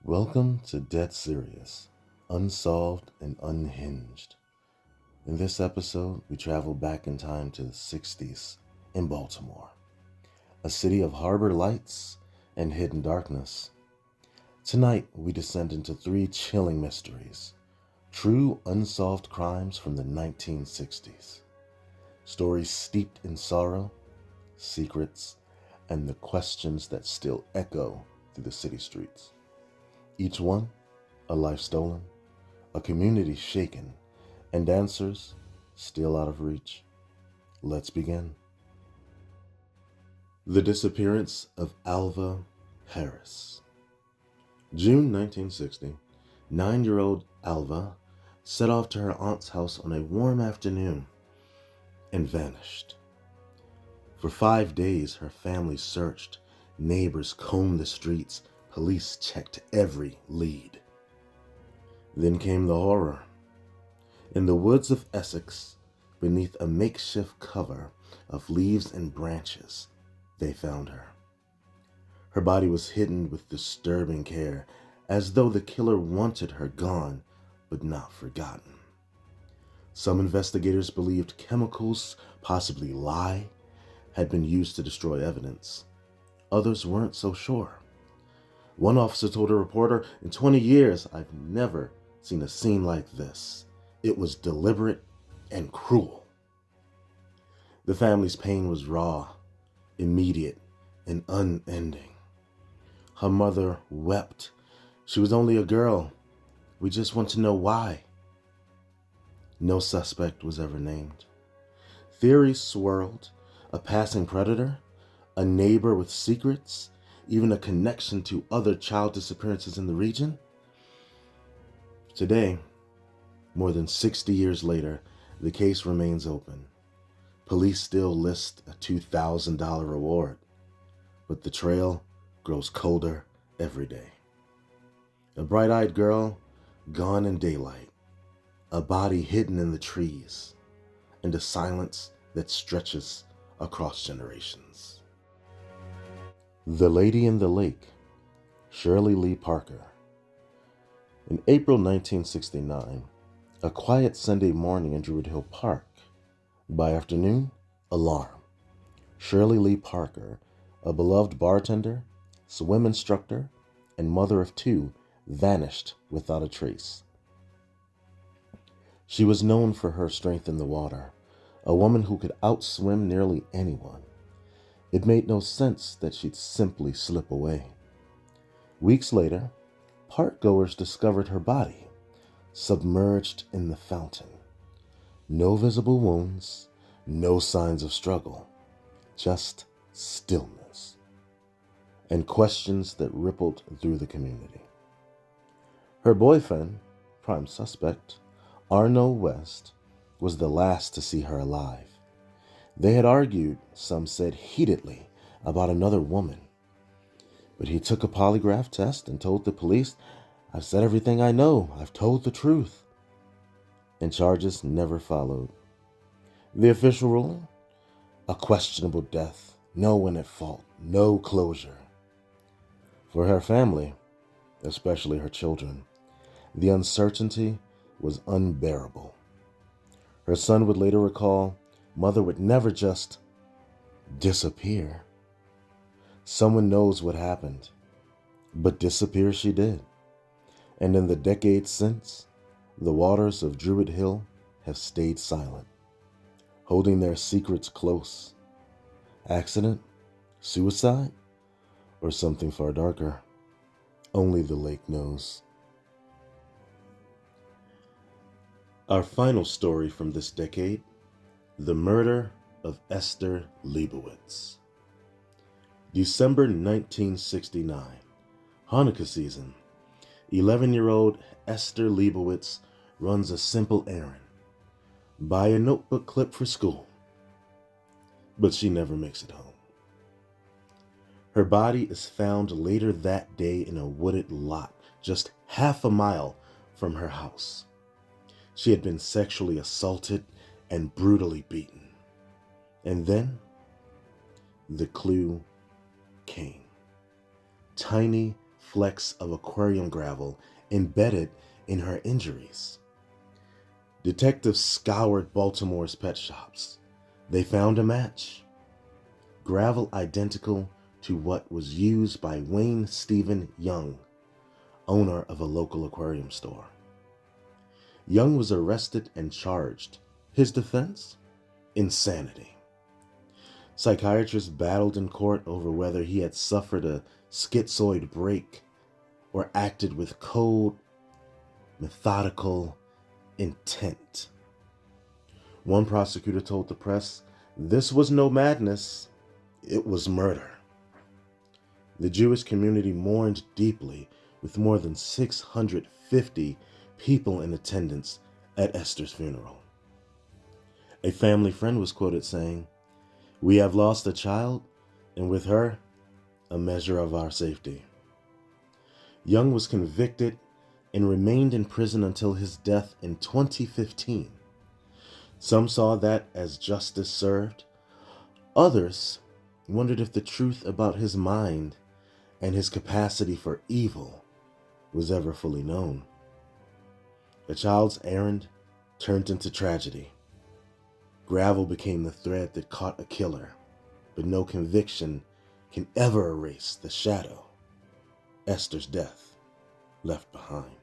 Welcome to Dead Serious, Unsolved and Unhinged. In this episode, we travel back in time to the 60s in Baltimore, a city of harbor lights and hidden darkness. Tonight, we descend into three chilling mysteries, true unsolved crimes from the 1960s, stories steeped in sorrow, secrets, and the questions that still echo through the city streets. Each one, a life stolen, a community shaken, and answers still out of reach. Let's begin. The disappearance of Alva, Parris. June 1960, 9-year-old Alva set off to her aunt's house on a warm afternoon and vanished. For 5 days, her family searched, neighbors combed the streets, police checked every lead. Then came the horror. In the woods of Essex, beneath a makeshift cover of leaves and branches, they found her. Her body was hidden with disturbing care, as though the killer wanted her gone, but not forgotten. Some investigators believed chemicals, possibly lye, had been used to destroy evidence. Others weren't so sure. One officer told a reporter, "In 20 years, I've never seen a scene like this. It was deliberate and cruel." The family's pain was raw, immediate, and unending. Her mother wept. "She was only a girl. We just want to know why." No suspect was ever named. Theories swirled: a passing predator, a neighbor with secrets, even a connection to other child disappearances in the region. Today, more than 60 years later, the case remains open. Police still list a $2,000 reward, but the trail grows colder every day. A bright-eyed girl gone in daylight, a body hidden in the trees, and a silence that stretches across generations. The Lady in the Lake, Shirley Lee Parker. In April 1969, a quiet Sunday morning in Druid Hill Park. By afternoon, alarm. Shirley Lee Parker, a beloved bartender, swim instructor, and mother of two, vanished without a trace. She was known for her strength in the water, a woman who could outswim nearly anyone. It made no sense that she'd simply slip away. Weeks later, park-goers discovered her body, submerged in the fountain. No visible wounds, no signs of struggle, just stillness, and questions that rippled through the community. Her boyfriend, prime suspect, Arno West, was the last to see her alive. They had argued, some said heatedly, about another woman. But he took a polygraph test and told the police, "I've said everything I know. I've told the truth." And charges never followed. The official ruling? A questionable death, no one at fault, no closure. For her family, especially her children, the uncertainty was unbearable. Her son would later recall, "Mother would never just disappear. Someone knows what happened, but disappear she did." And in the decades since, the waters of Druid Hill have stayed silent, holding their secrets close. Accident? Suicide? Or something far darker? Only the lake knows. Our final story from this decade: the murder of Esther Lebowitz. December 1969, Hanukkah season. 11-year-old Esther Lebowitz runs a simple errand: buy a notebook clip for school. But she never makes it home. Her body is found later that day in a wooded lot just half a mile from her house. She had been sexually assaulted and brutally beaten. And then the clue came. Tiny flecks of aquarium gravel embedded in her injuries. Detectives scoured Baltimore's pet shops. They found a match. Gravel identical to what was used by Wayne Stephen Young, owner of a local aquarium store. Young was arrested and charged. His defense? Insanity. Psychiatrists battled in court over whether he had suffered a schizoid break or acted with cold, methodical intent. One prosecutor told the press, "This was no madness, it was murder." The Jewish community mourned deeply, with more than 650 people in attendance at Esther's funeral. A family friend was quoted saying, "We have lost a child, and with her, a measure of our safety." Young was convicted and remained in prison until his death in 2015. Some saw that as justice served. Others wondered if the truth about his mind and his capacity for evil was ever fully known. A child's errand turned into tragedy. Gravel became the thread that caught a killer, but no conviction can ever erase the shadow Esther's death left behind.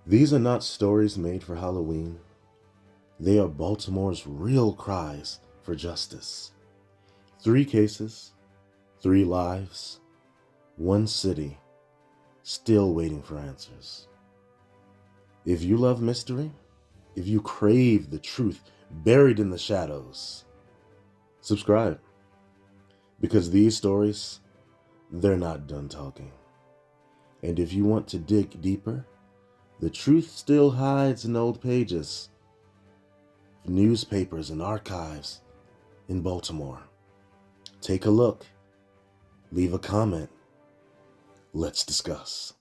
These are not stories made for Halloween. They are Baltimore's real cries for justice. 3 cases, 3 lives, 1 city, still waiting for answers. If you love mystery, if you crave the truth buried in the shadows, subscribe. Because these stories, they're not done talking. And if you want to dig deeper, the truth still hides in old pages, newspapers and archives in Baltimore. Take a look. Leave a comment. Let's discuss.